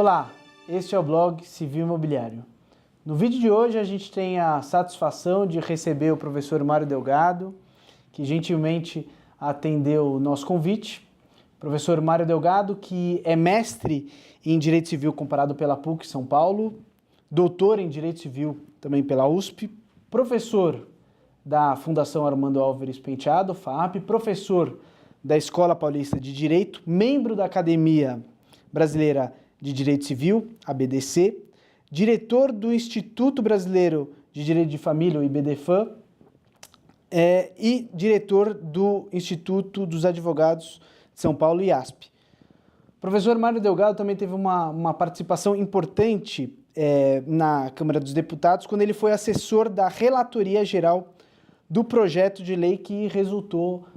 Olá, este é o blog Civil Imobiliário. No vídeo de hoje a gente tem a satisfação de receber o professor Mário Delgado, que gentilmente atendeu o nosso convite. Professor Mário Delgado, que é mestre em Direito Civil comparado pela PUC São Paulo, doutor em Direito Civil também pela USP, professor da Fundação Armando Álvares Penteado, FAAP, professor da Escola Paulista de Direito, membro da Academia Brasileira de Direito Civil, ABDC, diretor do Instituto Brasileiro de Direito de Família, o IBDFAM, e diretor do Instituto dos Advogados de São Paulo, IASP. O professor Mário Delgado também teve uma participação importante na Câmara dos Deputados, quando ele foi assessor da Relatoria Geral do projeto de lei que resultou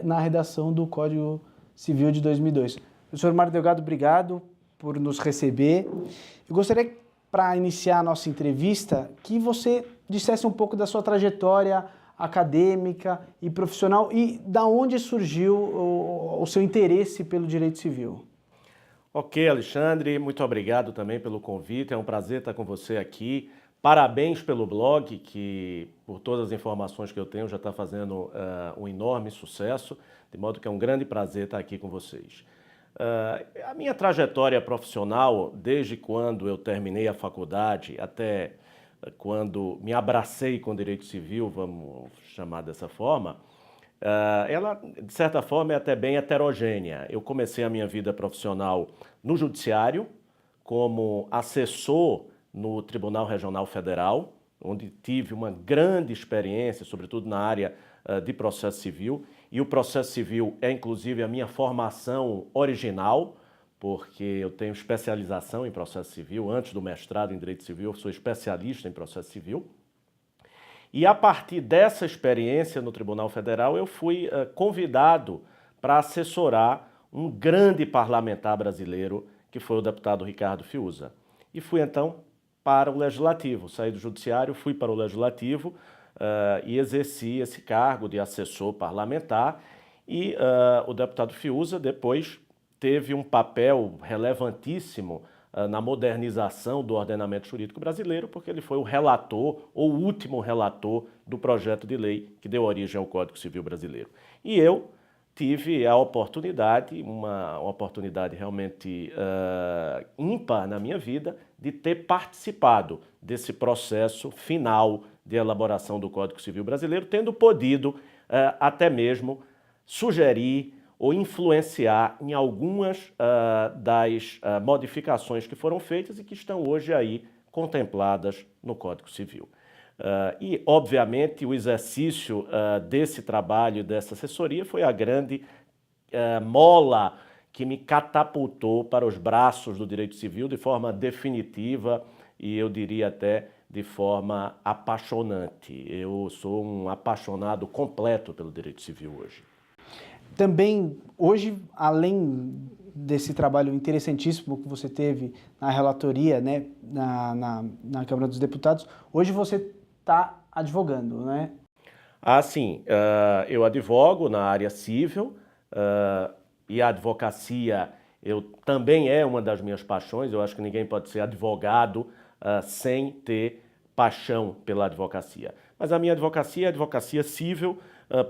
na redação do Código Civil de 2002. Professor Mário Delgado, obrigado por nos receber. Eu gostaria, para iniciar a nossa entrevista, que você dissesse um pouco da sua trajetória acadêmica e profissional e da onde surgiu o seu interesse pelo direito civil. Ok, Alexandre, muito obrigado também pelo convite, é um prazer estar com você aqui. Parabéns pelo blog, que por todas as informações que eu tenho já está fazendo um enorme sucesso, de modo que é um grande prazer estar aqui com vocês. A minha trajetória profissional, desde quando eu terminei a faculdade até quando me abracei com o direito civil, vamos chamar dessa forma, ela, de certa forma, é até bem heterogênea. Eu comecei a minha vida profissional no Judiciário, como assessor no Tribunal Regional Federal, onde tive uma grande experiência, sobretudo na área de processo civil, e o processo civil é inclusive a minha formação original, porque eu tenho especialização em processo civil, antes do mestrado em Direito Civil, eu sou especialista em processo civil. E a partir dessa experiência no Tribunal Federal, eu fui convidado para assessorar um grande parlamentar brasileiro, que foi o deputado Ricardo Fiuza. E fui então para o Legislativo, saí do Judiciário, fui para o Legislativo e exerci esse cargo de assessor parlamentar. E o deputado Fiuza depois teve um papel relevantíssimo na modernização do ordenamento jurídico brasileiro, porque ele foi o relator, ou o último relator do projeto de lei que deu origem ao Código Civil brasileiro. E eu tive a oportunidade, uma oportunidade realmente ímpar na minha vida, de ter participado desse processo final de elaboração do Código Civil brasileiro, tendo podido até mesmo sugerir ou influenciar em algumas das modificações que foram feitas e que estão hoje aí contempladas no Código Civil. E, obviamente, o exercício desse trabalho, dessa assessoria, foi a grande mola que me catapultou para os braços do direito civil de forma definitiva e, eu diria até, de forma apaixonante. Eu sou um apaixonado completo pelo direito civil hoje. Também, hoje, além desse trabalho interessantíssimo que você teve na relatoria, né, na Câmara dos Deputados, hoje você está advogando, né? Sim. Eu advogo na área civil e a advocacia também é uma das minhas paixões. Eu acho que ninguém pode ser advogado sem ter paixão pela advocacia. Mas a minha advocacia é advocacia civil,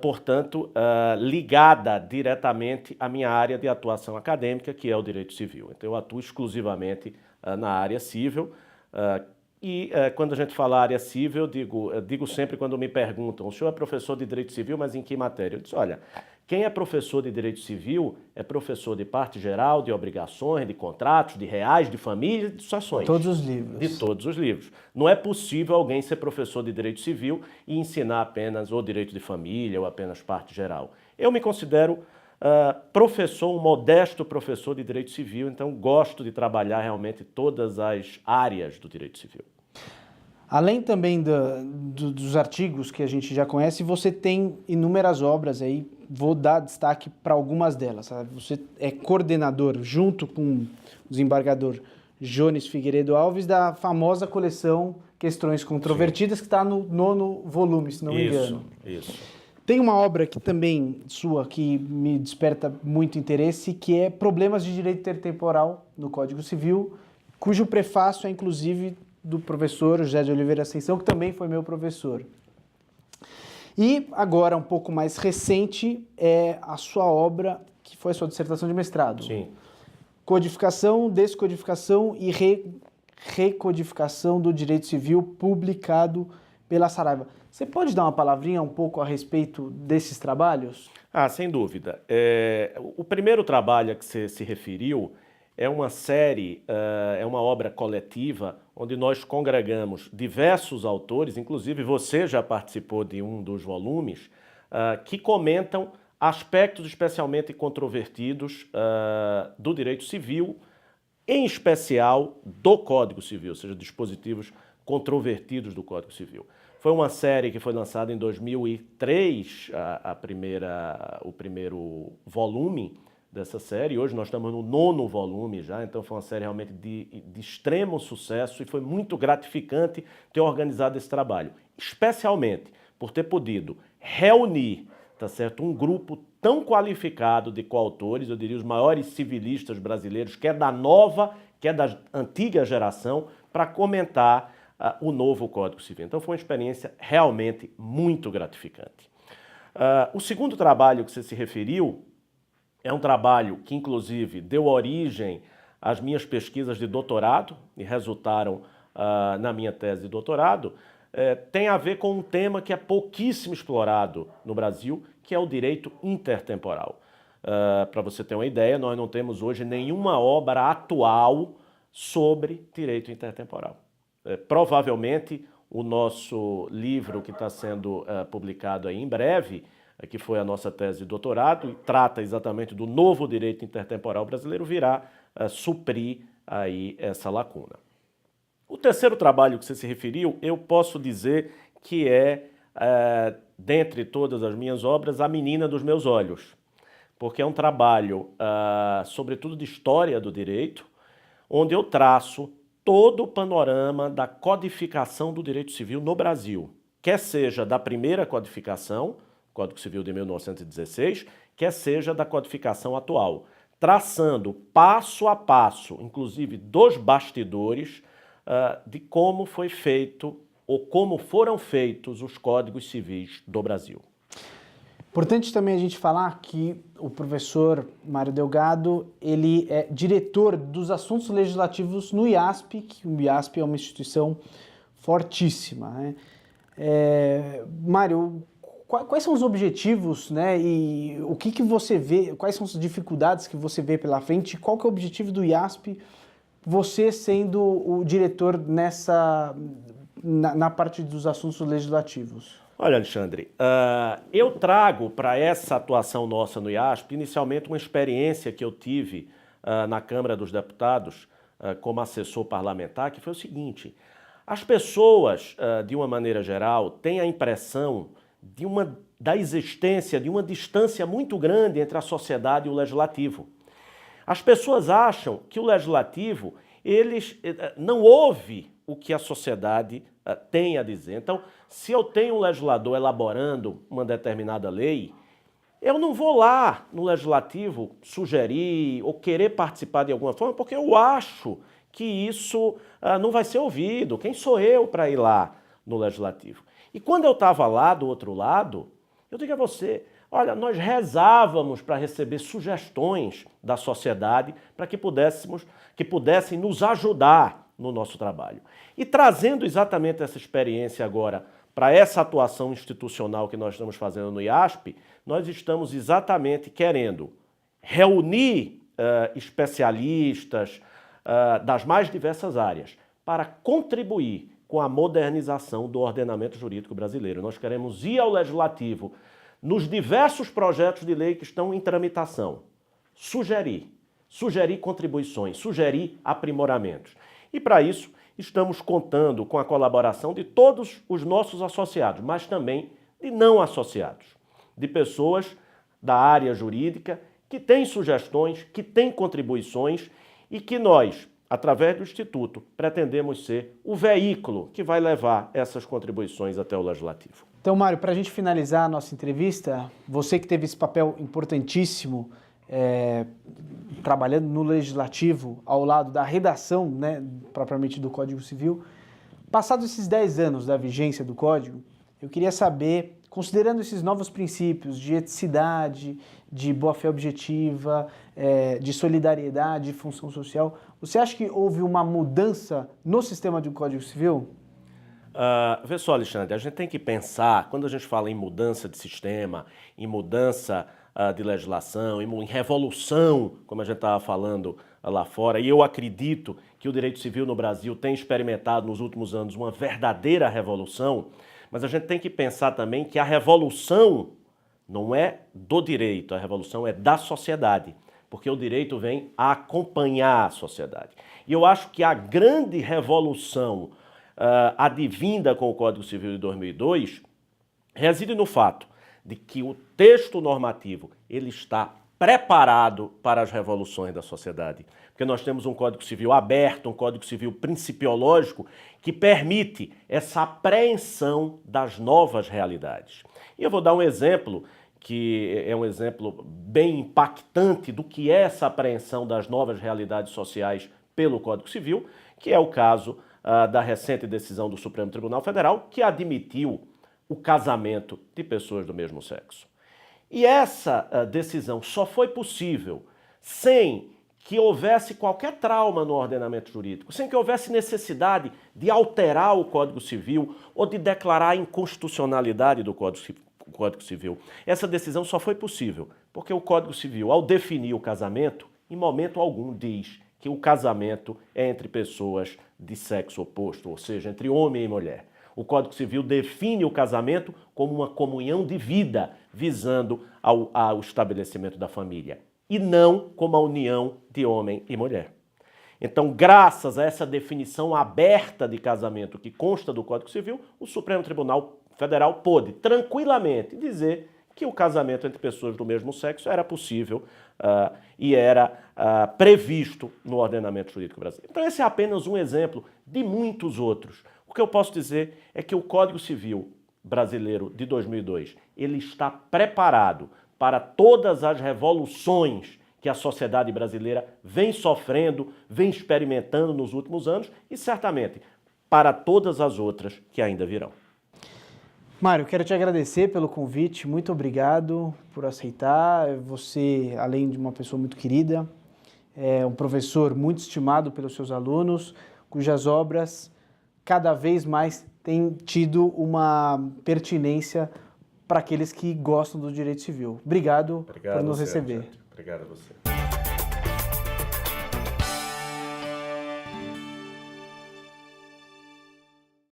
portanto, ligada diretamente à minha área de atuação acadêmica, que é o direito civil. Então, eu atuo exclusivamente na área civil. Quando a gente fala área civil, eu digo sempre quando me perguntam: o senhor é professor de direito civil, mas em que matéria? Eu disse: olha, quem é professor de direito civil é professor de parte geral, de obrigações, de contratos, de reais, de família, de sucessões. Todos os livros. De todos os livros. Não é possível alguém ser professor de direito civil e ensinar apenas o direito de família ou apenas parte geral. Eu me considero professor, um modesto professor de direito civil, então gosto de trabalhar realmente todas as áreas do direito civil. Além também dos artigos que a gente já conhece, você tem inúmeras obras aí, vou dar destaque para algumas delas. Sabe? Você é coordenador, junto com o desembargador Jones Figueiredo Alves, da famosa coleção Questões Controvertidas, que está no 9º volume, se não me engano. Isso. Tem uma obra que também sua que me desperta muito interesse, que é Problemas de Direito Intertemporal no Código Civil, cujo prefácio é inclusive do professor José de Oliveira Ascensão, que também foi meu professor. E agora, um pouco mais recente, é a sua obra, que foi a sua dissertação de mestrado. Sim. Codificação, Descodificação e Recodificação do Direito Civil, publicado pela Saraiva. Você pode dar uma palavrinha um pouco a respeito desses trabalhos? Sem dúvida. O primeiro trabalho a que você se referiu é uma série, é uma obra coletiva, onde nós congregamos diversos autores, inclusive você já participou de um dos volumes, que comentam aspectos especialmente controvertidos do direito civil, em especial do Código Civil, ou seja, dispositivos controvertidos do Código Civil. Foi uma série que foi lançada em 2003, o primeiro volume dessa série. Hoje nós estamos no 9º volume já, então foi uma série realmente de extremo sucesso e foi muito gratificante ter organizado esse trabalho, especialmente por ter podido reunir, tá certo, um grupo tão qualificado de coautores, eu diria os maiores civilistas brasileiros, quer da nova, quer da antiga geração, para comentar o novo Código Civil. Então foi uma experiência realmente muito gratificante. O segundo trabalho que você se referiu é um trabalho que, inclusive, deu origem às minhas pesquisas de doutorado e resultaram na minha tese de doutorado. Tem a ver com um tema que é pouquíssimo explorado no Brasil, que é o direito intertemporal. Para você ter uma ideia, nós não temos hoje nenhuma obra atual sobre direito intertemporal. Provavelmente o nosso livro que está sendo publicado aí em breve, que foi a nossa tese de doutorado, e trata exatamente do novo direito intertemporal brasileiro, virá suprir aí essa lacuna. O terceiro trabalho que você se referiu, eu posso dizer que dentre todas as minhas obras, a menina dos meus olhos, porque é um trabalho, sobretudo de história do direito, onde eu traço todo o panorama da codificação do direito civil no Brasil, quer seja da primeira codificação, Código Civil de 1916, quer seja da codificação atual, traçando passo a passo, inclusive dos bastidores, de como foi feito ou como foram feitos os códigos civis do Brasil. Importante também a gente falar que o professor Mário Delgado, ele é diretor dos assuntos legislativos no IASP, que o IASP é uma instituição fortíssima, né? Mário, quais são os objetivos, né, e o que você vê, quais são as dificuldades que você vê pela frente, qual que é o objetivo do IASP, você sendo o diretor na parte dos assuntos legislativos? Olha, Alexandre, eu trago para essa atuação nossa no IASP, inicialmente uma experiência que eu tive na Câmara dos Deputados como assessor parlamentar, que foi o seguinte: as pessoas, de uma maneira geral, têm a impressão da existência de uma distância muito grande entre a sociedade e o legislativo. As pessoas acham que o legislativo, não ouve o que a sociedade tem a dizer. Então, se eu tenho um legislador elaborando uma determinada lei, eu não vou lá no legislativo sugerir ou querer participar de alguma forma, porque eu acho que isso não vai ser ouvido. Quem sou eu para ir lá no legislativo? E quando eu estava lá do outro lado, eu digo a você, olha, nós rezávamos para receber sugestões da sociedade para que pudessem nos ajudar no nosso trabalho. E trazendo exatamente essa experiência agora para essa atuação institucional que nós estamos fazendo no IASP, nós estamos exatamente querendo reunir especialistas das mais diversas áreas para contribuir com a modernização do ordenamento jurídico brasileiro. Nós queremos ir ao legislativo nos diversos projetos de lei que estão em tramitação, sugerir contribuições, sugerir aprimoramentos. E para isso, estamos contando com a colaboração de todos os nossos associados, mas também de não associados, de pessoas da área jurídica que têm sugestões, que têm contribuições e que nós, através do Instituto, pretendemos ser o veículo que vai levar essas contribuições até o Legislativo. Então, Mário, para a gente finalizar a nossa entrevista, você que teve esse papel importantíssimo trabalhando no legislativo ao lado da redação, né, propriamente do Código Civil. Passados esses 10 anos da vigência do Código, eu queria saber, considerando esses novos princípios de eticidade, de boa-fé objetiva, de solidariedade, de função social, você acha que houve uma mudança no sistema do Código Civil? Vê só, Alexandre, a gente tem que pensar, quando a gente fala em mudança de sistema, em mudança de legislação, em revolução, como a gente estava falando lá fora, e eu acredito que o direito civil no Brasil tem experimentado nos últimos anos uma verdadeira revolução, mas a gente tem que pensar também que a revolução não é do direito, a revolução é da sociedade, porque o direito vem a acompanhar a sociedade. E eu acho que a grande revolução advinda com o Código Civil de 2002 reside no fato de que o texto normativo ele está preparado para as revoluções da sociedade. Porque nós temos um Código Civil aberto, um Código Civil principiológico que permite essa apreensão das novas realidades. E eu vou dar um exemplo que é um exemplo bem impactante do que é essa apreensão das novas realidades sociais pelo Código Civil, que é o caso da recente decisão do Supremo Tribunal Federal, que admitiu o casamento de pessoas do mesmo sexo. E essa decisão só foi possível sem que houvesse qualquer trauma no ordenamento jurídico, sem que houvesse necessidade de alterar o Código Civil ou de declarar a inconstitucionalidade do Código Civil. Essa decisão só foi possível porque o Código Civil, ao definir o casamento, em momento algum diz que o casamento é entre pessoas de sexo oposto, ou seja, entre homem e mulher. O Código Civil define o casamento como uma comunhão de vida, visando ao estabelecimento da família, e não como a união de homem e mulher. Então, graças a essa definição aberta de casamento que consta do Código Civil, o Supremo Tribunal Federal pôde tranquilamente dizer que o casamento entre pessoas do mesmo sexo era possível e era previsto no ordenamento jurídico brasileiro. Então esse é apenas um exemplo de muitos outros. O que eu posso dizer é que o Código Civil brasileiro de 2002, ele está preparado para todas as revoluções que a sociedade brasileira vem sofrendo, vem experimentando nos últimos anos e certamente para todas as outras que ainda virão. Mário, quero te agradecer pelo convite, muito obrigado por aceitar. Você, além de uma pessoa muito querida, é um professor muito estimado pelos seus alunos, cujas obras cada vez mais têm tido uma pertinência para aqueles que gostam do direito civil. Obrigado por nos receber. Obrigado a você.